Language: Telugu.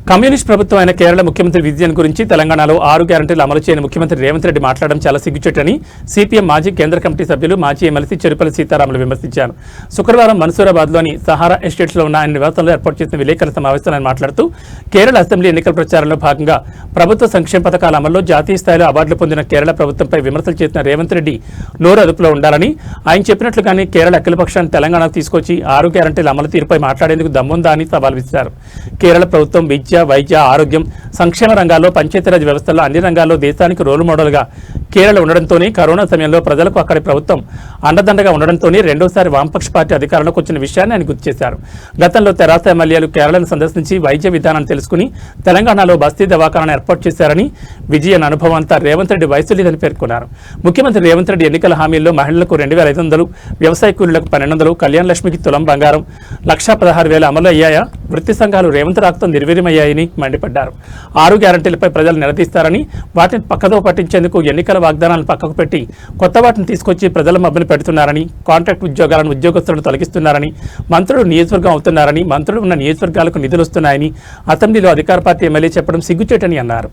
కమ్యూనిస్ట్ ప్రభుత్వం అయిన కేరళ ముఖ్యమంత్రి విజయన్ గురించి తెలంగాణలో 6 గ్యారంటీలు అమలు చేయని ముఖ్యమంత్రి రేవంత్ రెడ్డి మాట్లాడడం చాలా సిగ్గుచేటని సిపిఎం మాజీ కేంద్ర కమిటీ సభ్యులు మాజీ ఎమ్మెల్సీ చెరుపల్లి సీతారాములు విమర్శించారు. శుక్రవారం మన్సూరాబాద్లోని సహారా ఎస్టేట్స్లో ఉన్న ఆయన నివాసంలో ఏర్పాటు చేసిన విలేకరుల సమావేశంలో ఆయన మాట్లాడుతూ కేరళ అసెంబ్లీ ఎన్నికల ప్రచారంలో భాగంగా ప్రభుత్వ సంక్షేమ పథకాల అమల్లో జాతీయ స్థాయిలో అవార్డులు పొందిన కేరళ ప్రభుత్వంపై విమర్శలు చేసిన రేవంత్ రెడ్డి నోరు అదుపులో ఉండాలని, ఆయన చెప్పినట్లుగానే కేరళ అఖిలపక్షాన్ని తెలంగాణకు తీసుకొచ్చి 6 గ్యారంటీల అమలు తీరుపై మాట్లాడేందుకు దమ్ముందా అని సవాల్ విసిరారు. కేరళ ప్రభుత్వం విద్య, వైద్య, ఆరోగ్యం, సంక్షేమ రంగాల్లో, పంచాయతీరాజ్ వ్యవస్థల్లో అన్ని రంగాల్లో దేశానికి రోల్ మోడల్గా కేరళ ఉండడంతోనే కరోనా సమయంలో ప్రజలకు అక్కడి ప్రభుత్వం అండదండగా ఉండడంతోనే రెండోసారి వామపక్ష పార్టీ అధికారంలోకి వచ్చిన విషయాన్ని ఆయన గుర్తు చేశారు. గతంలో తెరాస ఎమ్మెల్యేలు కేరళను సందర్శించి వైద్య విధానాన్ని తెలుసుకుని తెలంగాణలో బస్తీ దవాఖానాను ఏర్పాటు చేశారని, విజయన్ అనుభవం అంతా రేవంత్ రెడ్డి వయసు లేదని పేర్కొన్నారు. ముఖ్యమంత్రి రేవంత్ రెడ్డి ఎన్నికల హామీల్లో మహిళలకు 2,500, వ్యవసాయ కూలీలకు 1,200, కళ్యాణ లక్ష్మికి తులం బంగారం, 1,16,000 అమలు అయ్యాయా? వృత్తి సంఘాలు రేవంత్ రాకతో నిర్వీర్యమయ్యాయని మండిపడ్డారు. 6 గ్యారంటీలపై ప్రజలు నిలదీస్తారని, వాటిని పక్కదో పట్టించేందుకు ఎన్నికల వాగ్దానాలను పక్కకు పెట్టి కొత్త వాటిని తీసుకొచ్చి ప్రజల మబ్బును పెడుతున్నారని, కాంట్రాక్ట్ ఉద్యోగాలను ఉద్యోగస్తులను తొలగిస్తున్నారని, మంత్రులు నియోజకవర్గం అవుతున్నారని, మంత్రులు ఉన్న నియోజకవర్గాలకు నిధులు వస్తున్నాయని అసెంబ్లీలో అధికార పార్టీ ఎమ్మెల్యే చెప్పడం సిగ్గుచేటని అన్నారు.